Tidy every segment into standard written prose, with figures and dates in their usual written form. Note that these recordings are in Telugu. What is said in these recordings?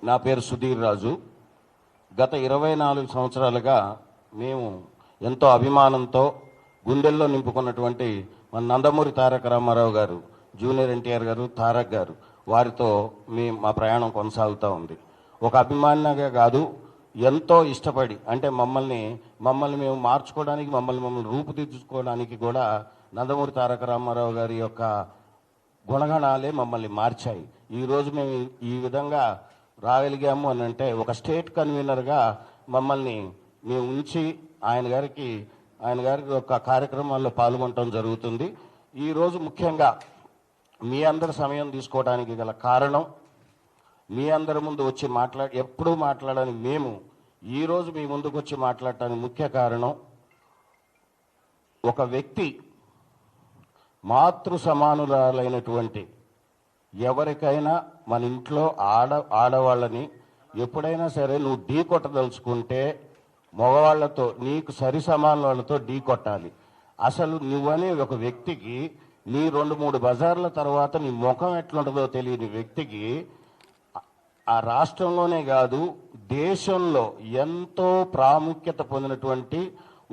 నా పేరు సుధీర్ రాజు. గత 24 సంవత్సరాలుగా మేము ఎంతో అభిమానంతో గుండెల్లో నింపుకున్నటువంటి మన నందమూరి తారక రామారావు గారు, జూనియర్ ఎన్టీఆర్ గారు, తారక్ గారు, వారితో మా ప్రయాణం కొనసాగుతూ ఉంది. ఒక అభిమానిగా కాదు, ఎంతో ఇష్టపడి, అంటే మమ్మల్ని మేము మార్చుకోవడానికి, మమ్మల్ని రూపుదిద్దుకోవడానికి కూడా నందమూరి తారక రామారావు గారి యొక్క గుణగణాలే మమ్మల్ని మార్చాయి. ఈరోజు మేము ఈ విధంగా రాగలిగాము అని అంటే ఒక స్టేట్ కన్వీనర్గా మమ్మల్ని మేము ఉంచి ఆయన గారి యొక్క కార్యక్రమాల్లో పాల్గొనడం జరుగుతుంది. ఈరోజు ముఖ్యంగా మీ అందరి సమయం తీసుకోవడానికి గల కారణం, మీ అందరి ముందు వచ్చి ఎప్పుడూ మాట్లాడని మేము ఈరోజు మీ ముందుకు వచ్చి మాట్లాడటానికి ముఖ్య కారణం, ఒక వ్యక్తి మాతృ సమానురాలైనటువంటి ఎవరికైనా మన ఇంట్లో ఆడవాళ్ళని ఎప్పుడైనా సరే నువ్వు ఢీ కొట్టదలుచుకుంటే మగవాళ్లతో, నీకు సరి సమాన వాళ్ళతో ఢీ కొట్టాలి. అసలు నువ్వనే ఒక వ్యక్తికి నీ 2-3 బజార్ల తర్వాత నీ ముఖం ఎట్లుంటుందో తెలియని వ్యక్తికి ఆ రాష్ట్రంలోనే కాదు దేశంలో ఎంతో ప్రాముఖ్యత పొందినటువంటి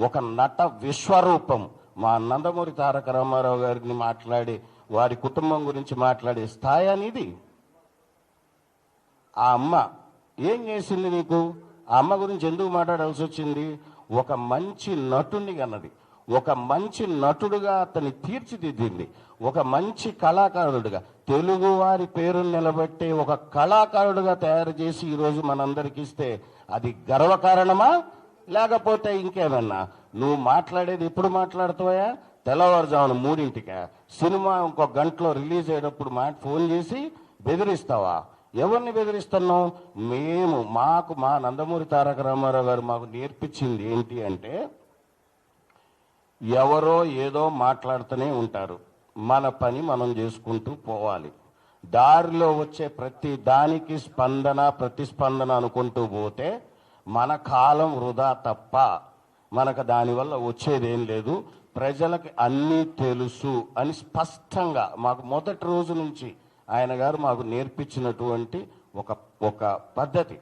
ఒక నట విశ్వరూపం మా నందమూరి తారక రామారావు గారిని మాట్లాడి వారి కుటుంబం గురించి మాట్లాడే స్థాయి అనేది. ఆ అమ్మ ఏం చేసింది నీకు? ఆ అమ్మ గురించి ఎందుకు మాట్లాడాల్సి వచ్చింది? ఒక మంచి నటుడిని కన్నది, ఒక మంచి నటుడుగా అతన్ని తీర్చిదిద్దింది, ఒక మంచి కళాకారుడుగా, తెలుగు వారి పేరును నిలబెట్టే ఒక కళాకారుడుగా తయారు చేసి ఈరోజు మనందరికి ఇస్తే అది గర్వకారణమా లేకపోతే ఇంకేమన్నా? నువ్వు మాట్లాడేది ఎప్పుడు మాట్లాడుతావా? తెల్లవారుజామున 3ంటికా? సినిమా ఇంకొక గంటలో రిలీజ్ అయ్యేటప్పుడు ఫోన్ చేసి బెదిరిస్తావా? ఎవరిని బెదిరిస్తున్నావు? మా నందమూరి తారక రామారావు గారు మాకు నేర్పించింది ఏంటి అంటే, ఎవరో ఏదో మాట్లాడుతూనే ఉంటారు, మన పని మనం చేసుకుంటూ పోవాలి. దారిలో వచ్చే ప్రతి దానికి ప్రతిస్పందన అనుకుంటూ పోతే మన కాలం వృధా తప్ప మనకు దానివల్ల వచ్చేదేం లేదు. ప్రజలకు అన్నీ తెలుసు అని స్పష్టంగా మాకు మొదటి రోజు నుంచి ఆయన గారు మాకు నేర్పించినటువంటి ఒక పద్ధతి.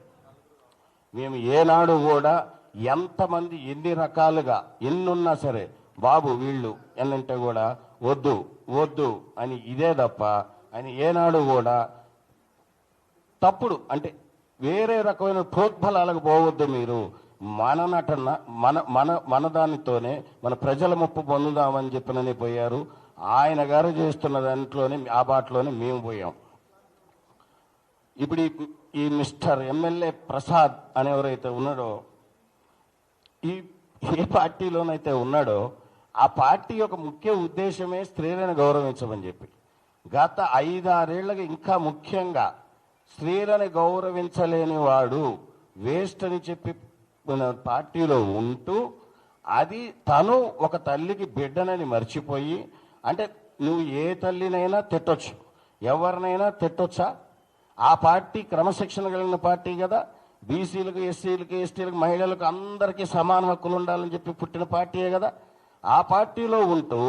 మేము ఏనాడు కూడా ఎంతమంది ఎన్ని రకాలుగా ఎన్నున్నా సరే, బాబు వీళ్ళు ఎన్నంటే కూడా వద్దు వద్దు అని ఇదే తప్ప ఆయన ఏనాడు కూడా తప్పుడు, అంటే వేరే రకమైన ప్రోద్బలాలకు పోవద్దు. మీరు మన నటన మన దానితోనే మన ప్రజల ముప్పు పొందుదామని చెప్పిననే పోయారు. ఆయన గారు చేస్తున్న దాంట్లోనే, ఆ బాటలోనే మేము పోయాం. ఇప్పుడు ఈ మిస్టర్ ఎమ్మెల్యే ప్రసాద్ అనేవరైతే ఉన్నాడో, ఏ పార్టీలోనైతే ఉన్నాడో ఆ పార్టీ యొక్క ముఖ్య ఉద్దేశమే స్త్రీలను గౌరవించమని చెప్పి, గత 5-6 ఏళ్ళకి ఇంకా ముఖ్యంగా స్త్రీలను గౌరవించలేని వాడు వేస్ట్ అని చెప్పి పార్టీలో ఉంటూ, అది తను ఒక తల్లికి బిడ్డనని మర్చిపోయి, అంటే నువ్వు ఏ తల్లినైనా తిట్టొచ్చు, ఎవరినైనా తిట్టొచ్చా? ఆ పార్టీ క్రమశిక్షణ కలిగిన పార్టీ కదా. బీసీలకు, ఎస్సీలకు, ఎస్టీలకు, మహిళలకు అందరికీ సమాన హక్కులు ఉండాలని చెప్పి పుట్టిన పార్టీయే కదా. ఆ పార్టీలో ఉంటూ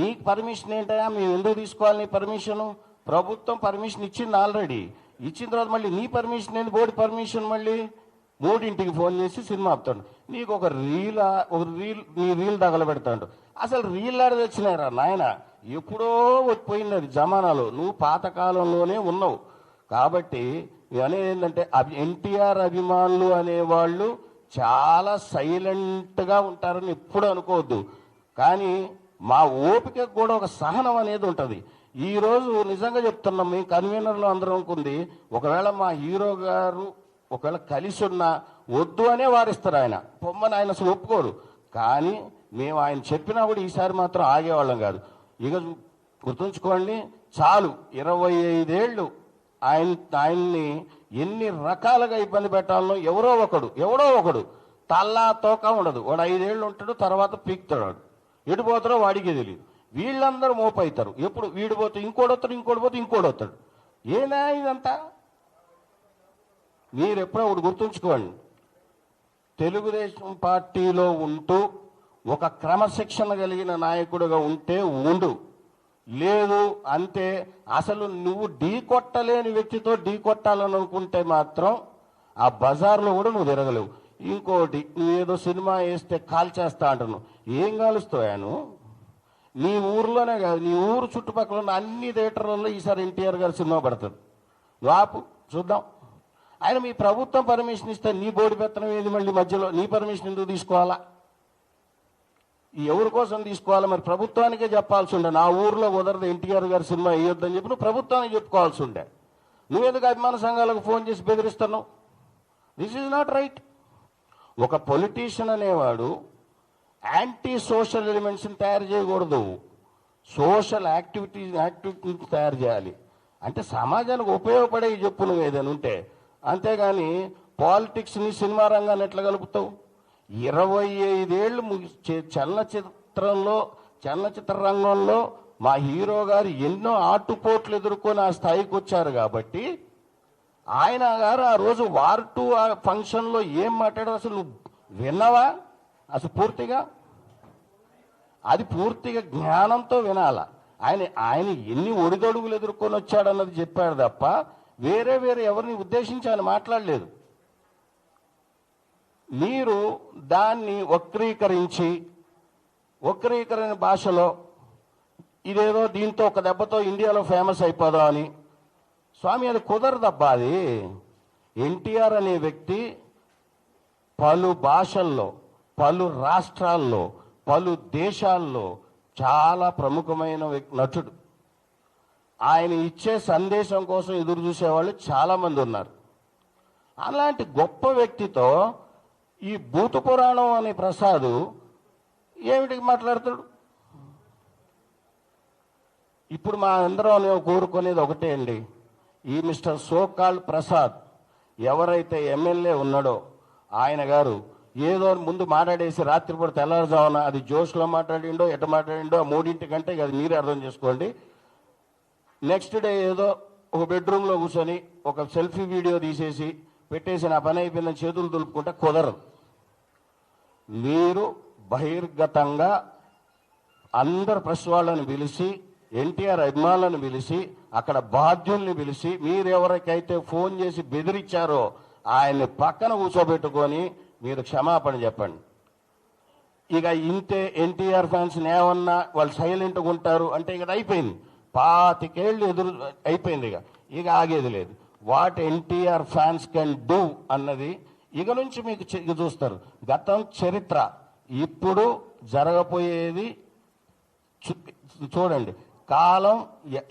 నీకు పర్మిషన్ ఏంటయా? మేము ఎందుకు తీసుకోవాలి నీ పర్మిషను? ప్రభుత్వం పర్మిషన్ ఇచ్చింది, ఆల్రెడీ ఇచ్చిన తర్వాత మళ్ళీ నీ పర్మిషన్ ఏంది? బోర్డు పర్మిషన్ మళ్ళీ 3ంటికి ఫోన్ చేసి సినిమా ఆపుతాడు. నీకు ఒక రీల్ తగలబెడతాడు. అసలు రీల్ ఆడ తెచ్చినారా నాయన? ఎప్పుడో పోయింది అది జమానాలో. నువ్వు పాతకాలంలోనే ఉన్నావు. కాబట్టి అనేది ఏంటంటే, ఎన్టీఆర్ అభిమానులు అనేవాళ్ళు చాలా సైలెంట్గా ఉంటారని ఎప్పుడు అనుకోవద్దు. కానీ మా ఓపికకు కూడా ఒక సహనం అనేది ఉంటుంది. ఈరోజు నిజంగా చెప్తున్నాం, మేము కన్వీనర్లు అందరం అనుకుంది, ఒకవేళ మా హీరో గారు ఒకవేళ కలిసి ఉన్నా వద్దు అనే వారిస్తారు. ఆయన పొమ్మని ఆయన అసలు ఒప్పుకోరు. కానీ మేము ఆయన చెప్పినా కూడా ఈసారి మాత్రం ఆగేవాళ్ళం కాదు. ఇక గుర్తుంచుకోండి, చాలు 25 ఏళ్ళు ఆయన్ని ఎన్ని రకాలుగా ఇబ్బంది పెట్టాలనో ఎవరో ఒకడు తల్లా తోక ఉండదు. వాడు 5 ఏళ్ళు ఉంటాడు, తర్వాత పీక్తాడు. ఎడిపోతారో వాడికే తెలియదు. వీళ్ళందరూ మోపవుతారు. ఎప్పుడు వీడు పోతే ఇంకోటి వస్తాడు. ఏనా ఇదంతా? మీరు ఎప్పుడో ఒకటి గుర్తుంచుకోండి, తెలుగుదేశం పార్టీలో ఉంటూ ఒక క్రమశిక్షణ కలిగిన నాయకుడిగా ఉంటే ఉండు, లేదు అంతే. అసలు నువ్వు ఢీ కొట్టలేని వ్యక్తితో ఢీ కొట్టాలని అనుకుంటే మాత్రం ఆ బజార్లో కూడా నువ్వు తిరగలేవు. ఇంకోటి, నువ్వేదో సినిమా వేస్తే కాల్చేస్తా అంటున్నావు. ఏం కాలుస్తావు? నీ ఊర్లోనే కాదు, నీ ఊరు చుట్టుపక్కల ఉన్న అన్ని థియేటర్లలో ఈసారి ఎన్టీఆర్ గారి సినిమా పడుతుంది. వాపు చూద్దాం. ఆయన మీ ప్రభుత్వం పర్మిషన్ ఇస్తే నీ బోడి పెత్తనం ఏది? మళ్ళీ మధ్యలో నీ పర్మిషన్ ఎందుకు తీసుకోవాలా? ఎవరి కోసం తీసుకోవాలి? మరి ప్రభుత్వానికే చెప్పాల్సి ఉండే, నా ఊర్లో కుదరదు ఎన్టీఆర్ గారి సినిమా వేయొద్దని చెప్పి నువ్వు ప్రభుత్వానికి చెప్పుకోవాల్సి ఉండే. నువ్వెందుకు అభిమాన సంఘాలకు ఫోన్ చేసి బెదిరిస్తున్నావు? This is not right. ఒక పొలిటీషియన్ అనేవాడు యాంటీ సోషల్ ఎలిమెంట్స్ని తయారు చేయకూడదు, సోషల్ యాక్టివిటీని తయారు చేయాలి. అంటే సమాజానికి ఉపయోగపడే చెప్పు నువ్వు ఏదైనా ఉంటే. అంతేగాని పాలిటిక్స్ని సినిమా రంగాన్ని ఎట్లా కలుపుతావు? 25 ఏళ్ళు చలనచిత్ర రంగంలో మా హీరో గారు ఎన్నో ఆటుపోట్లు ఎదుర్కొని ఆ స్థాయికి వచ్చారు. కాబట్టి ఆయన గారు ఆ రోజు వార్ 2 ఆ ఫంక్షన్లో ఏం మాట్లాడారు అసలు నువ్వు విన్నావా? అసలు పూర్తిగా అది పూర్తిగా జ్ఞానంతో వినాల. ఆయన ఎన్ని ఒడిదొడుగులు ఎదుర్కొని వచ్చాడన్నది చెప్పాడు తప్ప వేరే ఎవరిని ఉద్దేశించి ఆయన మాట్లాడలేదు. మీరు దాన్ని వక్రీకరణ భాషలో ఇదేదో దీంతో ఒక దెబ్బతో ఇండియాలో ఫేమస్ అయిపోదాం అని. స్వామి, అది కుదరదబ్బా. అది ఎన్టీఆర్ అనే వ్యక్తి పలు భాషల్లో, పలు రాష్ట్రాల్లో, పలు దేశాల్లో చాలా ప్రముఖమైన నటుడు. ఆయన ఇచ్చే సందేశం కోసం ఎదురు చూసేవాళ్ళు చాలామంది ఉన్నారు. అలాంటి గొప్ప వ్యక్తితో ఈ భూత పురాణం అనే ప్రసాద్ ఏమిటికి మాట్లాడతాడు? ఇప్పుడు మా అందరం కోరుకునేది ఒకటే అండి, ఈ మిస్టర్ సోకాల్డ్ ప్రసాద్ ఎవరైతే ఎమ్మెల్యే ఉన్నాడో ఆయన గారు ఏదో ముందు మాట్లాడేసి రాత్రిపూట తెల్లారుజామున అది జోష్లో మాట్లాడిండో ఎట మాట్లాడిండో ఆ 3 కంటే అది మీరే అర్థం చేసుకోండి. నెక్స్ట్ డే ఏదో ఒక బెడ్రూమ్లో కూర్చొని ఒక సెల్ఫీ వీడియో తీసేసి పెట్టేసి నా పని అయిపోయిందని చేతులు దులుపుకుంటే కుదరదు. మీరు బహిర్గతంగా అందరు ప్రెస్ వాళ్ళని పిలిచి, ఎన్టీఆర్ అభిమానులను పిలిచి, అక్కడ బాధ్యుల్ని పిలిచి, మీరెవరికైతే ఫోన్ చేసి బెదిరించారో ఆయన్ని పక్కన కూర్చోబెట్టుకొని మీరు క్షమాపణ చెప్పండి. ఇక ఇంతే, ఎన్టీఆర్ ఫ్యాన్స్ ఏమన్నా వాళ్ళు సైలెంట్గా ఉంటారు అంటే ఇక అయిపోయింది. 25 ఏళ్ళు ఎదురు అయిపోయింది. ఇక ఆగేది లేదు. What NTR fans can do అన్నది ఇక నుంచి మీకు చూస్తారు. గతం, చరిత్ర, ఇప్పుడు జరగబోయేది చూడండి. కాలం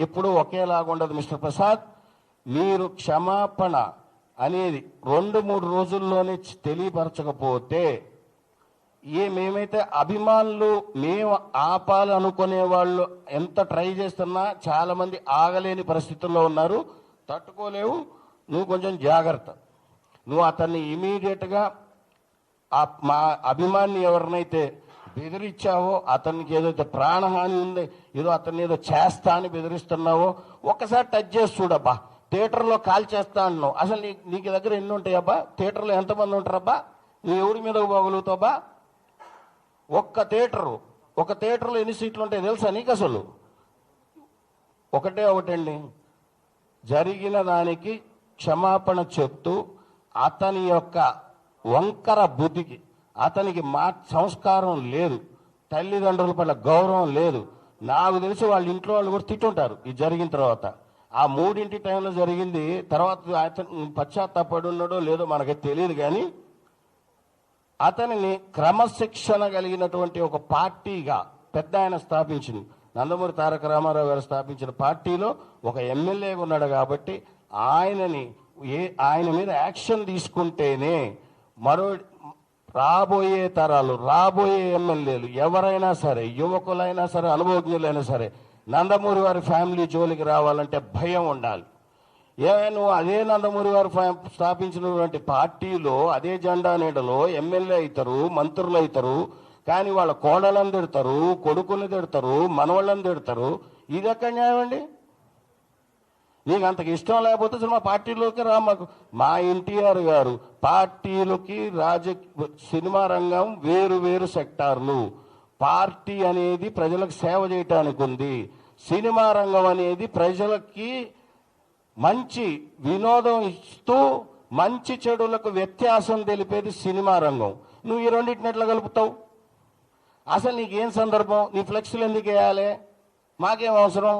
ఎప్పుడూ ఒకేలాగా ఉండదు మిస్టర్ ప్రసాద్. మీరు క్షమాపణ అనేది 2-3 రోజుల్లోనే తెలియపరచకపోతే మేమైతే అభిమానులు మేము ఆపాలనుకునే వాళ్ళు ఎంత ట్రై చేస్తున్నా చాలామంది ఆగలేని పరిస్థితుల్లో ఉన్నారు, తట్టుకోలేవు. నువ్వు కొంచెం జాగ్రత్త. నువ్వు అతన్ని ఇమీడియట్గా మా అభిమాని ఎవరినైతే బెదిరించావో, అతనికి ఏదైతే ప్రాణహాని ఉంది, ఏదో అతన్ని ఏదో చేస్తా అని బెదిరిస్తున్నావో ఒక్కసారి టచ్ చేసి చూడబ్బా. థియేటర్లో కాల్ చేస్తా అంటున్నావు. అసలు నీకు దగ్గర ఎన్ని ఉంటాయబ్బా? థియేటర్లో ఎంతమంది ఉంటారబ్బా? నువ్వు ఎవరి మీద పోగలుగుతావబ్బా? ఒక థియేటర్లో ఎన్ని సీట్లు ఉంటాయి తెలుసా నీకు? అసలు ఒకటండి, జరిగిన దానికి క్షమాపణ చెప్తూ అతని యొక్క వంకర బుద్ధికి, అతనికి సంస్కారం లేదు, తల్లిదండ్రుల పట్ల గౌరవం లేదు. నాకు తెలిసి వాళ్ళ ఇంట్లో వాళ్ళు కూడా తిట్టుంటారు ఈ జరిగిన తర్వాత. ఆ 3 టైంలో జరిగింది. తర్వాత అతను పశ్చాత్తాపడి ఉన్నాడో లేదో మనకి తెలియదు. కానీ అతనిని క్రమశిక్షణ కలిగినటువంటి ఒక పార్టీగా పెద్ద ఆయన స్థాపించింది, నందమూరి తారక రామారావు గారు స్థాపించిన పార్టీలో ఒక ఎమ్మెల్యేగా ఉన్నాడు. కాబట్టి ఆయన మీద యాక్షన్ తీసుకుంటేనే రాబోయే తరాలు, రాబోయే ఎమ్మెల్యేలు ఎవరైనా సరే, యువకులైనా సరే, అనుభవజ్ఞులైనా సరే, నందమూరి వారి ఫ్యామిలీ జోలికి రావాలంటే భయం ఉండాలి. నువ్వు అదే నందమూరి వారు స్థాపించినటువంటి పార్టీలో అదే జెండా నీడలో ఎమ్మెల్యే అవుతారు, మంత్రులు అవుతారు. కానీ వాళ్ళ కోడలను తిడతారు, కొడుకుని తిడతారు, మనవాళ్ళని తిడతారు. ఇది ఎక్కడ న్యాయం అండి? నీకు అంతకు ఇష్టం లేకపోతే మా పార్టీలోకి రా. మా ఎన్టీఆర్ గారు పార్టీలకి సినిమా రంగం వేరు సెక్టార్లు. పార్టీ అనేది ప్రజలకు సేవ చేయటానికి ఉంది. సినిమా రంగం అనేది ప్రజలకి మంచి వినోదం ఇస్తూ మంచి చెడులకు వ్యత్యాసం తెలిపేది సినిమా రంగం. నువ్వు ఈ రెండింటిని ఎట్లా కలుపుతావు? అసలు నీకేం సందర్భం? నీ ఫ్లెక్స్లు ఎందుకు వేయాలి? మాకేం అవసరం?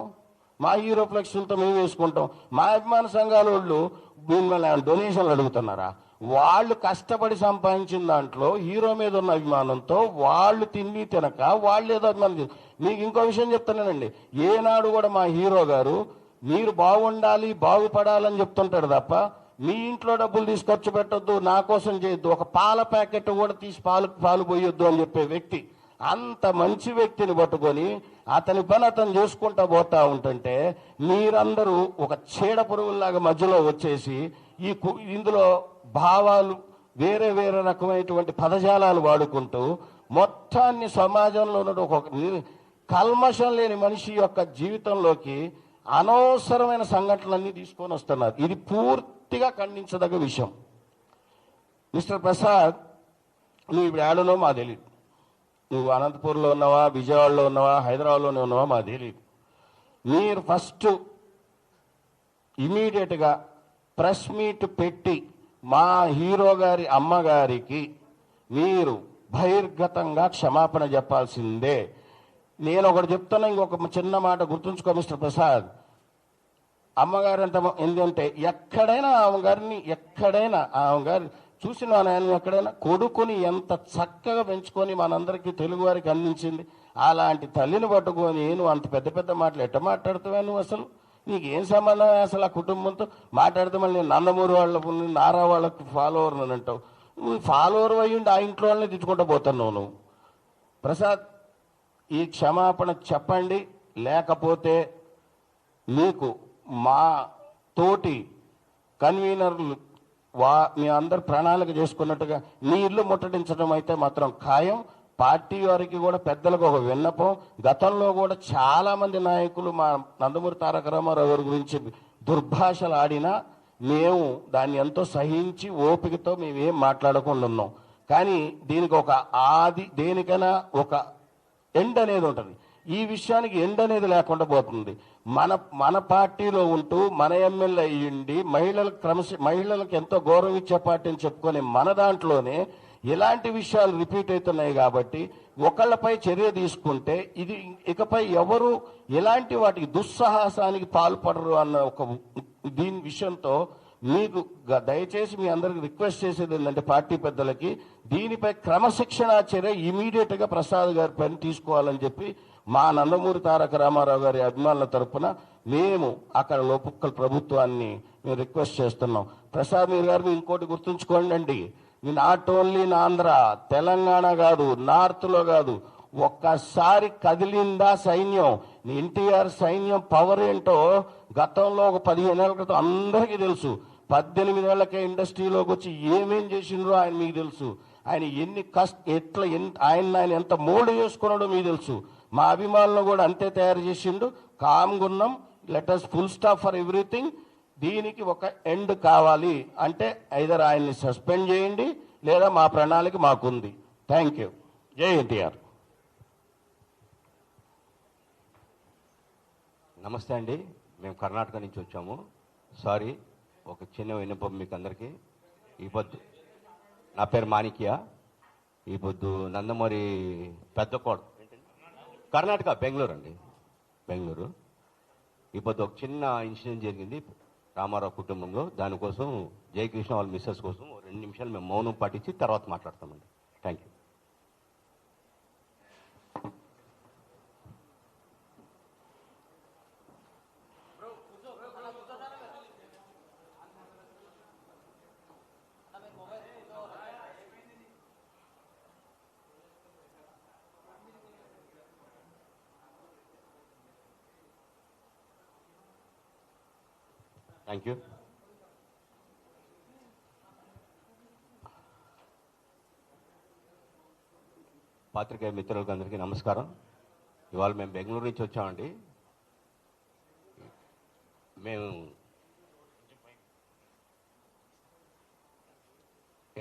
మా హీరో ఫ్లెక్స్లతో మేము వేసుకుంటాం. మా అభిమాన సంఘాల వాళ్ళు మిమ్మల్ని డొనేషన్లు అడుగుతున్నారా? వాళ్ళు కష్టపడి సంపాదించిన దాంట్లో హీరో మీద ఉన్న అభిమానంతో వాళ్ళు తిండి తినక వాళ్ళు ఏదో అభిమానం. మీకు ఇంకో విషయం చెప్తున్నానండి, ఏనాడు కూడా మా హీరో గారు మీరు బాగుండాలి బాగుపడాలని చెప్తుంటాడు తప్ప మీ ఇంట్లో డబ్బులు తీసి ఖర్చు పెట్టొద్దు, నా కోసం చేయొద్దు, ఒక పాల ప్యాకెట్ కూడా తీసి పాలు పోయొద్దు అని చెప్పే వ్యక్తి. అంత మంచి వ్యక్తిని పట్టుకొని అతని పని అతను చేసుకుంటా పోతా ఉంటుంటే మీరందరూ ఒక చీడ పురుగుల్లాగా మధ్యలో వచ్చేసి ఇందులో భావాలు వేరే వేరే రకమైనటువంటి పదజాలాలు వాడుకుంటూ మొత్తాన్ని సమాజంలో ఉన్న ఒక కల్మషం లేని మనిషి యొక్క జీవితంలోకి అనవసరమైన సంఘటనలన్నీ తీసుకొని వస్తున్నారు. ఇది పూర్తిగా ఖండించదగ్గ విషయం. మిస్టర్ ప్రసాద్, నువ్వు ఇప్పుడు ఏడనో మా తెలియదు. నువ్వు అనంతపూర్లో ఉన్నావా, విజయవాడలో ఉన్నావా, హైదరాబాద్లోనే ఉన్నావా మా తెలియదు. మీరు ఫస్ట్ ఇమీడియట్గా ప్రెస్ మీట్ పెట్టి మా హీరో గారి అమ్మగారికి మీరు బహిర్గతంగా క్షమాపణ చెప్పాల్సిందే. నేను ఒకటి చెప్తున్నా, ఇంకొక చిన్న మాట గుర్తుంచుకో మిస్టర్ ప్రసాద్. అమ్మగారు ఎందుకంటే ఎక్కడైనా ఆమెగారి చూసిన ఆయన ఎక్కడైనా కొడుకుని ఎంత చక్కగా పెంచుకొని మనందరికీ తెలుగు వారికి అందించింది. అలాంటి తల్లిని పట్టుకొని నువ్వు అంత పెద్ద పెద్ద మాటలు ఎట్ట మాట్లాడుతావా? నువ్వు అసలు నీకేం సంబంధం అసలు ఆ కుటుంబంతో మాట్లాడితే? మళ్ళీ నేను నందమూరి వాళ్ళకు నారా వాళ్ళకి ఫాలోవర్ అని అంటావు. నువ్వు ఫాలోవర్ అయ్యిండి ఆ ఇంట్లో వాళ్ళని తెచ్చుకుంటూ పోతున్నావు నువ్వు. ప్రసాద్, ఈ క్షమాపణ చెప్పండి, లేకపోతే మీకు మా తోటి కన్వీనర్లు మీ అందరు ప్రణాళిక చేసుకున్నట్టుగా మీ ఇల్లు ముట్టడించడం అయితే మాత్రం ఖాయం. పార్టీ వారికి కూడా పెద్దలకు ఒక విన్నపం, గతంలో కూడా చాలామంది నాయకులు మా నందమూరి తారక రామారావు గారి గురించి దుర్భాషలు ఆడినా మేము దాన్ని ఎంతో సహించి ఓపికతో మేమేం మాట్లాడకుండా ఉన్నాం. కానీ దీనికి ఒక దేనికైనా ఒక ఎండ్ అనేది ఉంటుంది. ఈ విషయానికి ఎండ్ అనేది లేకుండా పోతుంది. మన పార్టీలో ఉంటూ మన ఎమ్మెల్యే అయ్యిండి మహిళలకు ఎంతో గౌరవం ఇచ్చే పార్టీ అని చెప్పుకొని మన దాంట్లోనే ఇలాంటి విషయాలు రిపీట్ అవుతున్నాయి. కాబట్టి ఒకళ్ళపై చర్య తీసుకుంటే ఇది ఇకపై ఎవరు ఎలాంటి వాటికి దుస్సాహసానికి పాల్పడరు అన్న ఒక దీని విషయంతో మీకు దయచేసి మీ అందరికి రిక్వెస్ట్ చేసేది ఏంటంటే పార్టీ పెద్దలకి దీనిపై క్రమశిక్షణ చర్య ఇమీడియట్గా ప్రసాద్ గారి పని తీసుకోవాలని చెప్పి మా నందమూరి తారక రామారావు గారి అభిమానుల తరఫున మేము అక్కడ లోపల ప్రభుత్వాన్ని మేము రిక్వెస్ట్ చేస్తున్నాం. ప్రసాద్ మీరు గారు ఇంకోటి గుర్తుంచుకోండి అండి, not only in Andhra, Telangana కాదు, నార్త్లో కాదు, ఒక్కసారి కదిలిందా సైన్యం, ఎన్టీఆర్ సైన్యం పవర్ ఏంటో గతంలో ఒక 15 ఏళ్ల క్రితం అందరికీ తెలుసు. 18 ఏళ్లకే ఇండస్ట్రీలోకి వచ్చి ఏమేం చేసిండ్రో ఆయన మీకు తెలుసు. ఆయన ఎన్ని ఆయన ఎంత మోల్డ్ చేసుకున్నాడో మీకు తెలుసు. మా అభిమానులు కూడా అంతే తయారు చేసిండు. కామ్గున్నాం, let us full stop for everything. దీనికి ఒక ఎండ్ కావాలి అంటే ఐదర్ ఆయన్ని సస్పెండ్ చేయండి లేదా మా ప్రణాళిక మాకుంది. Thank you. జై ఎన్టీఆర్. నమస్తే అండి, మేము కర్ణాటక నుంచి వచ్చాము. సారీ, ఒక చిన్న విన్నపం మీకు అందరికీ. ఈ పొద్దు నా పేరు మాణిక్య. ఈ పొద్దు నందమూరి పెద్దకోడ కర్ణాటక బెంగళూరు అండి, బెంగళూరు. ఈ పొద్దు ఒక చిన్న ఇన్సిడెంట్ జరిగింది రామారావు కుటుంబంలో. దానికోసం జయకృష్ణ వాళ్ళ మిస్సెస్ కోసం 2 నిమిషాలు మేము మౌనం పాటించి తర్వాత మాట్లాడతామండి. Thank you. Thank you. పాత్రికేయ మిత్రులకు అందరికీ నమస్కారం. ఇవాళ మేము బెంగళూరు నుంచి వచ్చామండి. మేము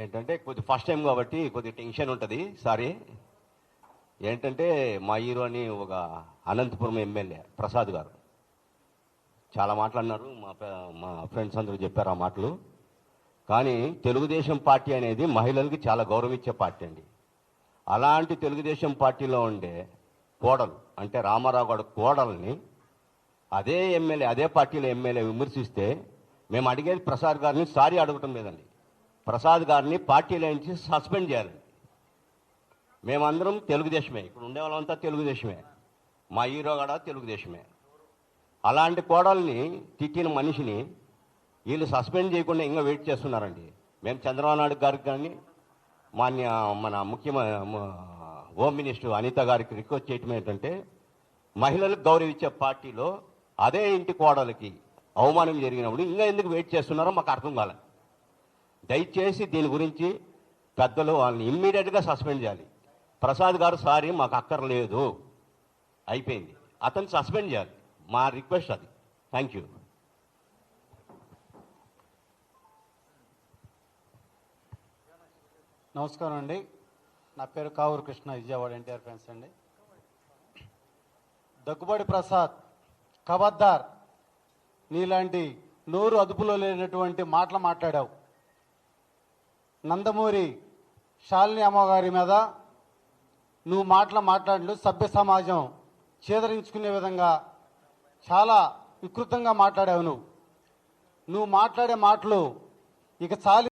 ఏంటంటే కొద్ది ఫస్ట్ టైం కాబట్టి కొద్ది టెన్షన్ ఉంటుంది. సారీ. ఏంటంటే మా హీరో అని ఒక అనంతపురం ఎమ్మెల్యే ప్రసాద్ గారు చాలా మాట్లాడినారు. మా ఫ్రెండ్స్ అందరూ చెప్పారు ఆ మాటలు. కానీ తెలుగుదేశం పార్టీ అనేది మహిళలకి చాలా గౌరవం ఇచ్చే పార్టీ అండి. అలాంటి తెలుగుదేశం పార్టీలో ఉండే కోడలు అంటే రామారావు గారు కోడల్ని అదే ఎమ్మెల్యే అదే పార్టీలో ఎమ్మెల్యే విమర్శిస్తే మేము అడిగేది ప్రసాద్ గారిని సారీ అడగటం లేదండి. ప్రసాద్ గారిని పార్టీలో నుంచి సస్పెండ్ చేయాలండి. మేమందరం తెలుగుదేశమే, ఇక్కడ ఉండే వాళ్ళంతా తెలుగుదేశమే, మా హీరో కూడా తెలుగుదేశమే. అలాంటి కోడల్ని తిట్టిన మనిషిని వీళ్ళు సస్పెండ్ చేయకుండా ఇంకా వెయిట్ చేస్తున్నారండి. మేము చంద్రబాబు నాయుడు గారికి కానీ మన హోమ్ మినిస్టర్ అనిత గారికి రిక్వెస్ట్ చేయటం ఏంటంటే మహిళలకు గౌరవించే పార్టీలో అదే ఇంటి కోడలకి అవమానం జరిగినప్పుడు ఇంకా ఎందుకు వెయిట్ చేస్తున్నారో మాకు అర్థం కాలేదు. దయచేసి దీని గురించి పెద్దలు వాళ్ళని ఇమ్మీడియట్గా సస్పెండ్ చేయాలి. ప్రసాద్ గారు సారీ మాకు అక్కర్లేదు, అయిపోయింది, అతను సస్పెండ్ చేయాలి. మా రిక్వెస్ట్ అది. Thank you. నమస్కారం అండి. నా పేరు కావూరు కృష్ణ, విజయవాడ ఎన్టీఆర్ ఫ్యాన్స్ అండి. దగ్గుబాటి ప్రసాద్, ఖబర్దార్, నీలాంటి నోరు అదుపులో లేనటువంటి మాటలు మాట్లాడావు. నందమూరి శాలిని అమ్మగారి మీద నువ్వు మాట్లాడిన సభ్య సమాజం చేదరించుకునే విధంగా చాలా వికృతంగా మాట్లాడావు. నువ్వు మాట్లాడే మాటలు ఇక చాలి.